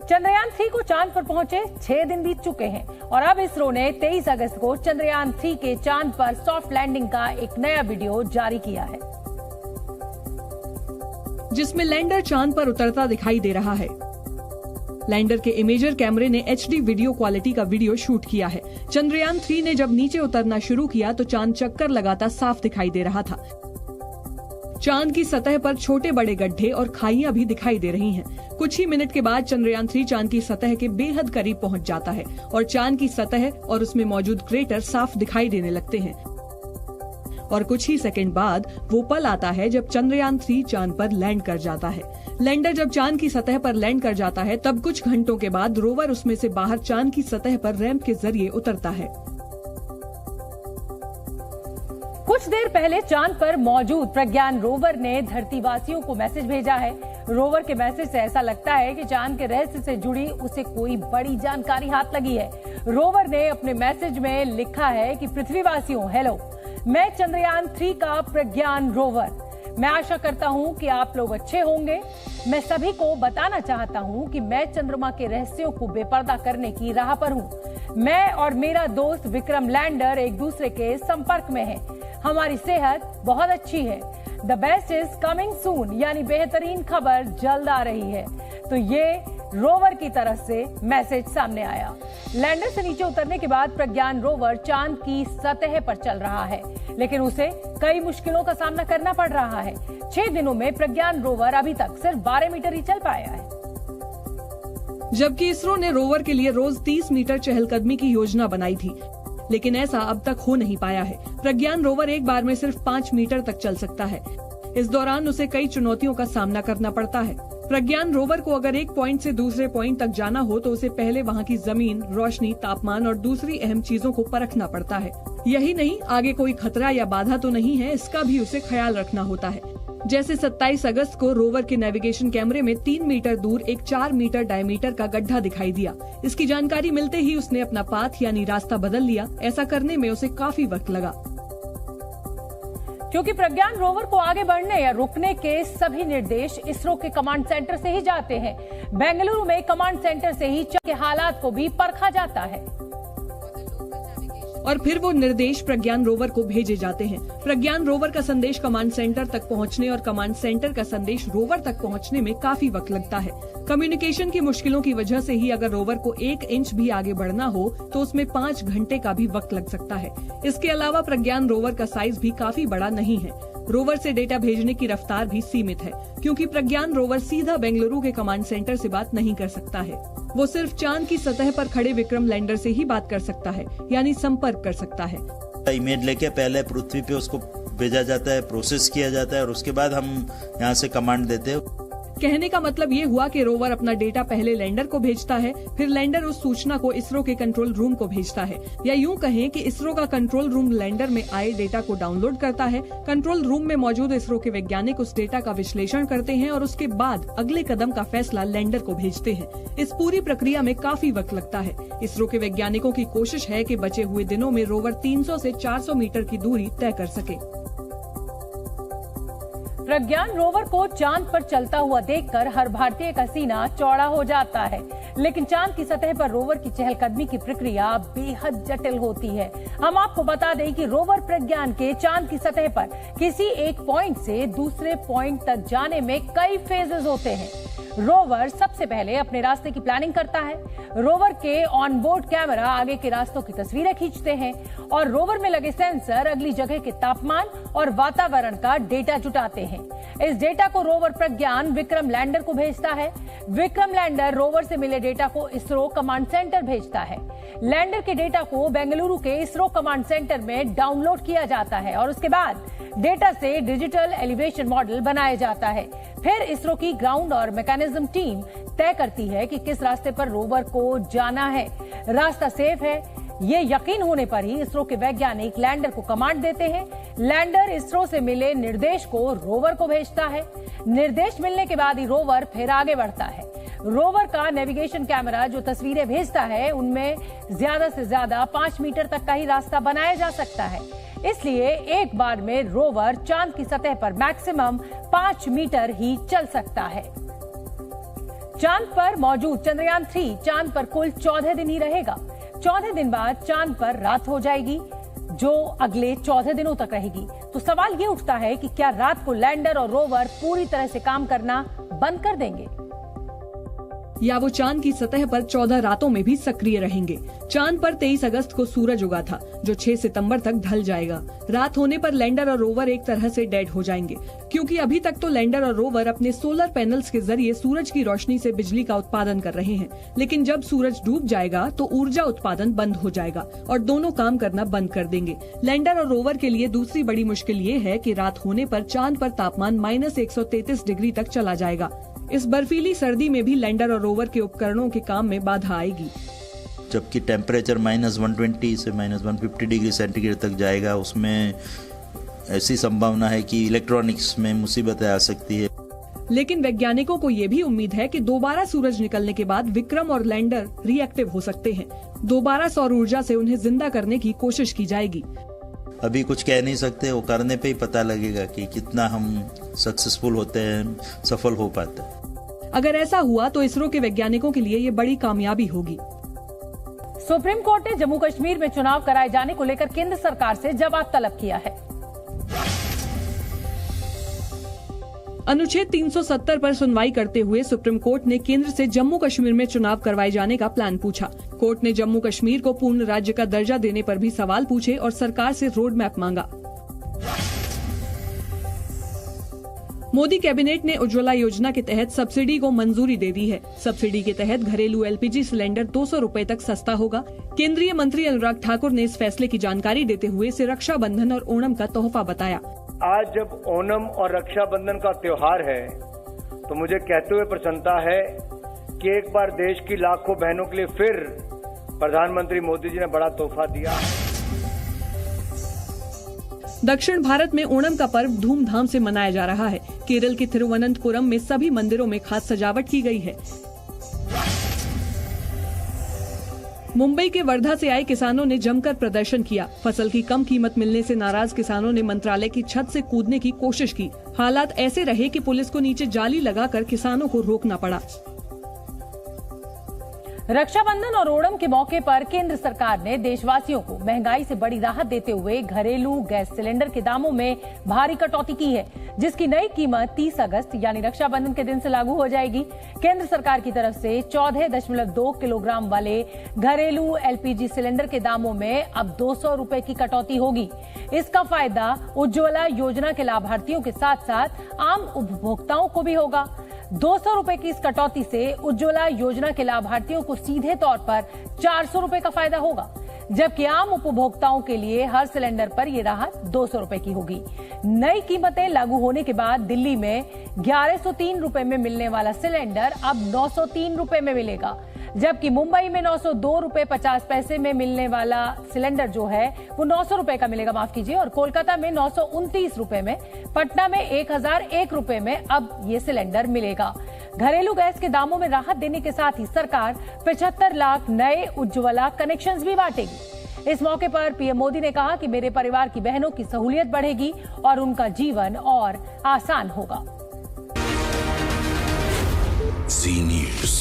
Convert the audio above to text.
चंद्रयान 3 को चांद पर पहुंचे 6 दिन बीत चुके हैं और अब इसरो ने 23 अगस्त को चंद्रयान 3 के चांद पर सॉफ्ट लैंडिंग का एक नया वीडियो जारी किया है, जिसमें लैंडर चांद पर उतरता दिखाई दे रहा है। लैंडर के इमेजर कैमरे ने HD वीडियो क्वालिटी का वीडियो शूट किया है। चंद्रयान 3 ने जब नीचे उतरना शुरू किया तो चांद चक्कर लगाता साफ दिखाई दे रहा था। चांद की सतह पर छोटे बड़े गड्ढे और खाइयां भी दिखाई दे रही हैं। कुछ ही मिनट के बाद चंद्रयान 3 चांद की सतह के बेहद करीब पहुंच जाता है और चांद की सतह और उसमें मौजूद क्रेटर साफ दिखाई देने लगते हैं। और कुछ ही सेकंड बाद वो पल आता है जब चंद्रयान 3 चांद पर लैंड कर जाता है। लैंडर जब चांद की सतह पर लैंड कर जाता है तब कुछ घंटों के बाद रोवर उसमें से बाहर चांद की सतह पर रैंप के जरिए उतरता है। कुछ देर पहले चांद पर मौजूद प्रज्ञान रोवर ने धरतीवासियों को मैसेज भेजा है। रोवर के मैसेज से ऐसा लगता है कि चांद के रहस्य से जुड़ी उसे कोई बड़ी जानकारी हाथ लगी है। रोवर ने अपने मैसेज में लिखा है कि पृथ्वीवासियों हेलो, मैं चंद्रयान 3 का प्रज्ञान रोवर, मैं आशा करता हूं कि आप लोग अच्छे होंगे। मैं सभी को बताना चाहता हूं कि मैं चंद्रमा के रहस्यों को बेपर्दा करने की राह पर हूं। मैं और मेरा दोस्त विक्रम लैंडर एक दूसरे के संपर्क में हैं। हमारी सेहत बहुत अच्छी है। The best is coming soon, यानी बेहतरीन खबर जल्द आ रही है। तो ये रोवर की तरफ से मैसेज सामने आया। लैंडर से नीचे उतरने के बाद प्रज्ञान रोवर चांद की सतह पर चल रहा है, लेकिन उसे कई मुश्किलों का सामना करना पड़ रहा है। 6 दिनों में प्रज्ञान रोवर अभी तक सिर्फ 12 मीटर ही चल पाया है, जबकि इसरो ने रोवर के लिए रोज 30 मीटर चहलकदमी की योजना बनाई थी, लेकिन ऐसा अब तक हो नहीं पाया है। प्रज्ञान रोवर एक बार में सिर्फ 5 मीटर तक चल सकता है। इस दौरान उसे कई चुनौतियों का सामना करना पड़ता है। प्रज्ञान रोवर को अगर एक पॉइंट से दूसरे पॉइंट तक जाना हो तो उसे पहले वहां की जमीन, रोशनी, तापमान और दूसरी अहम चीजों को परखना पड़ता है। यही नहीं, आगे कोई खतरा या बाधा तो नहीं है, इसका भी उसे ख्याल रखना होता है। जैसे 27 अगस्त को रोवर के नेविगेशन कैमरे में 3 मीटर दूर एक 4 मीटर डायमीटर का गड्ढा दिखाई दिया। इसकी जानकारी मिलते ही उसने अपना पाथ यानी रास्ता बदल लिया। ऐसा करने में उसे काफी वक्त लगा, क्योंकि प्रज्ञान रोवर को आगे बढ़ने या रुकने के सभी निर्देश इसरो के कमांड सेंटर से ही जाते हैं। बेंगलुरु में कमांड सेंटर से ही के हालात को भी परखा जाता है और फिर वो निर्देश प्रज्ञान रोवर को भेजे जाते हैं। प्रज्ञान रोवर का संदेश कमांड सेंटर तक पहुंचने और कमांड सेंटर का संदेश रोवर तक पहुंचने में काफी वक्त लगता है। कम्युनिकेशन की मुश्किलों की वजह से ही अगर रोवर को 1 इंच भी आगे बढ़ना हो तो उसमें 5 घंटे का भी वक्त लग सकता है। इसके अलावा प्रज्ञान रोवर का साइज भी काफी बड़ा नहीं है। रोवर से डेटा भेजने की रफ्तार भी सीमित है, क्योंकि प्रज्ञान रोवर सीधा बेंगलुरु के कमांड सेंटर से बात नहीं कर सकता है। वो सिर्फ चांद की सतह पर खड़े विक्रम लैंडर से ही बात कर सकता है, यानी संपर्क कर सकता है। इमेज लेके पहले पृथ्वी पे उसको भेजा जाता है, प्रोसेस किया जाता है और उसके बाद हम यहाँ से कमांड देते हैं। कहने का मतलब ये हुआ कि रोवर अपना डेटा पहले लैंडर को भेजता है, फिर लैंडर उस सूचना को इसरो के कंट्रोल रूम को भेजता है, या यूं कहें कि इसरो का कंट्रोल रूम लैंडर में आए डेटा को डाउनलोड करता है। कंट्रोल रूम में मौजूद इसरो के वैज्ञानिक उस डेटा का विश्लेषण करते हैं और उसके बाद अगले कदम का फैसला लैंडर को भेजते हैं। इस पूरी प्रक्रिया में काफी वक्त लगता है। इसरो के वैज्ञानिकों की कोशिश है कि बचे हुए दिनों में रोवर 300 से 400 मीटर की दूरी तय कर सके। प्रज्ञान रोवर को चांद पर चलता हुआ देखकर हर भारतीय का सीना चौड़ा हो जाता है, लेकिन चांद की सतह पर रोवर की चहलकदमी की प्रक्रिया बेहद जटिल होती है। हम आपको बता दें कि रोवर प्रज्ञान के चांद की सतह पर किसी एक पॉइंट से दूसरे पॉइंट तक जाने में कई फेजेस होते हैं। रोवर सबसे पहले अपने रास्ते की प्लानिंग करता है। रोवर के ऑनबोर्ड कैमरा आगे के रास्तों की तस्वीरें खींचते हैं और रोवर में लगे सेंसर अगली जगह के तापमान और वातावरण का डेटा जुटाते हैं। इस डेटा को रोवर प्रज्ञान विक्रम लैंडर को भेजता है। विक्रम लैंडर रोवर से मिले डेटा को इसरो कमांड सेंटर भेजता है। लैंडर के डेटा को बेंगलुरु के इसरो कमांड सेंटर में डाउनलोड किया जाता है और उसके बाद डेटा से डिजिटल एलिवेशन मॉडल बनाया जाता है। फिर इसरो की ग्राउंड और मैकेनिज्म टीम तय करती है कि किस रास्ते पर रोवर को जाना है। रास्ता सेफ है, ये यकीन होने पर ही इसरो के वैज्ञानिक लैंडर को कमांड देते हैं। लैंडर इसरो से मिले निर्देश को रोवर को भेजता है। निर्देश मिलने के बाद ही रोवर फिर आगे बढ़ता है। रोवर का नेविगेशन कैमरा जो तस्वीरें भेजता है उनमें ज्यादा से ज्यादा 5 मीटर तक का ही रास्ता बनाया जा सकता है। इसलिए एक बार में रोवर चांद की सतह पर मैक्सिमम 5 मीटर ही चल सकता है। चांद पर मौजूद चंद्रयान 3 चांद पर कुल 14 दिन ही रहेगा। 14 दिन बाद चांद पर रात हो जाएगी, जो अगले 14 दिनों तक रहेगी। तो सवाल ये उठता है कि क्या रात को लैंडर और रोवर पूरी तरह से काम करना बंद कर देंगे, या वो चांद की सतह पर 14 रातों में भी सक्रिय रहेंगे। चांद पर 23 अगस्त को सूरज उगा था, जो 6 सितंबर तक ढल जाएगा। रात होने पर लैंडर और रोवर एक तरह से डेड हो जाएंगे, क्योंकि अभी तक तो लैंडर और रोवर अपने सोलर पैनल्स के जरिए सूरज की रोशनी से बिजली का उत्पादन कर रहे हैं। लेकिन जब सूरज डूब जाएगा तो ऊर्जा उत्पादन बंद हो जाएगा और दोनों काम करना बंद कर देंगे। लैंडर और रोवर के लिए दूसरी बड़ी मुश्किल ये है कि रात होने पर चांद पर तापमान -133 डिग्री तक चला जाएगा। इस बर्फीली सर्दी में भी लैंडर और रोवर के उपकरणों के काम में बाधा आएगी। जबकि टेम्परेचर -120 से -150 डिग्री सेंटीग्रेड तक जाएगा, उसमें ऐसी संभावना है कि इलेक्ट्रॉनिक्स में मुसीबतें आ सकती है। लेकिन वैज्ञानिकों को ये भी उम्मीद है कि दोबारा सूरज निकलने के बाद विक्रम और लैंडर रिएक्टिव हो सकते हैं। दोबारा सौर ऊर्जा से उन्हें जिंदा करने की कोशिश की जाएगी। अभी कुछ कह नहीं सकते, वो करने पे ही पता लगेगा कि कितना हम सक्सेसफुल होते हैं, सफल हो पाते हैं। अगर ऐसा हुआ तो इसरो के वैज्ञानिकों के लिए ये बड़ी कामयाबी होगी। सुप्रीम कोर्ट ने जम्मू कश्मीर में चुनाव कराए जाने को लेकर केंद्र सरकार से जवाब तलब किया है। अनुच्छेद 370 पर सुनवाई करते हुए सुप्रीम कोर्ट ने केंद्र से जम्मू कश्मीर में चुनाव करवाए जाने का प्लान पूछा। कोर्ट ने जम्मू कश्मीर को पूर्ण राज्य का दर्जा देने पर भी सवाल पूछे और सरकार से रोड मैप मांगा। मोदी कैबिनेट ने उज्ज्वला योजना के तहत सब्सिडी को मंजूरी दे दी है। सब्सिडी के तहत घरेलू LPG सिलेंडर 200 रुपए तक सस्ता होगा। केंद्रीय मंत्री अनुराग ठाकुर ने इस फैसले की जानकारी देते हुए इसे रक्षाबंधन और ओणम का तोहफा बताया। आज जब ओणम और रक्षाबंधन का त्योहार है तो मुझे कहते हुए प्रसन्नता है कि एक बार देश की लाखों बहनों के लिए फिर प्रधानमंत्री मोदी जी ने बड़ा तोहफा दिया। दक्षिण भारत में ओणम का पर्व धूमधाम से मनाया जा रहा है। केरल के तिरुवनंतपुरम में सभी मंदिरों में खास सजावट की गई है। मुंबई के वर्धा से आए किसानों ने जमकर प्रदर्शन किया। फसल की कम कीमत मिलने से नाराज किसानों ने मंत्रालय की छत से कूदने की कोशिश की। हालात ऐसे रहे कि पुलिस को नीचे जाली लगाकर किसानों को रोकना पड़ा। रक्षाबंधन और ओणम के मौके पर केंद्र सरकार ने देशवासियों को महंगाई से बड़ी राहत देते हुए घरेलू गैस सिलेंडर के दामों में भारी कटौती की है, जिसकी नई कीमत 30 अगस्त यानी रक्षाबंधन के दिन से लागू हो जाएगी। केंद्र सरकार की तरफ से 14.2 किलोग्राम वाले घरेलू LPG सिलेंडर के दामों में अब 200 रुपए की कटौती होगी। इसका फायदा उज्ज्वला योजना के लाभार्थियों के साथ साथ आम उपभोक्ताओं को भी होगा। 200 रुपए की इस कटौती से उज्ज्वला योजना के लाभार्थियों को सीधे तौर पर 400 रुपए का फायदा होगा, जबकि आम उपभोक्ताओं के लिए हर सिलेंडर पर यह राहत 200 रुपए की होगी। नई कीमतें लागू होने के बाद दिल्ली में 1103 रुपए में मिलने वाला सिलेंडर अब 903 रुपए में मिलेगा, जबकि मुंबई में 902 रुपए 50 पैसे में मिलने वाला सिलेंडर जो है वो 900 रुपए का मिलेगा, माफ कीजिए, और कोलकाता में 929 रुपए में, पटना में 1001 रुपए में अब ये सिलेंडर मिलेगा। घरेलू गैस के दामों में राहत देने के साथ ही सरकार 75 लाख नए उज्ज्वला कनेक्शंस भी बांटेगी। इस मौके पर पीएम मोदी ने कहा कि मेरे परिवार की बहनों की सहूलियत बढ़ेगी और उनका जीवन और आसान होगा। Zee News।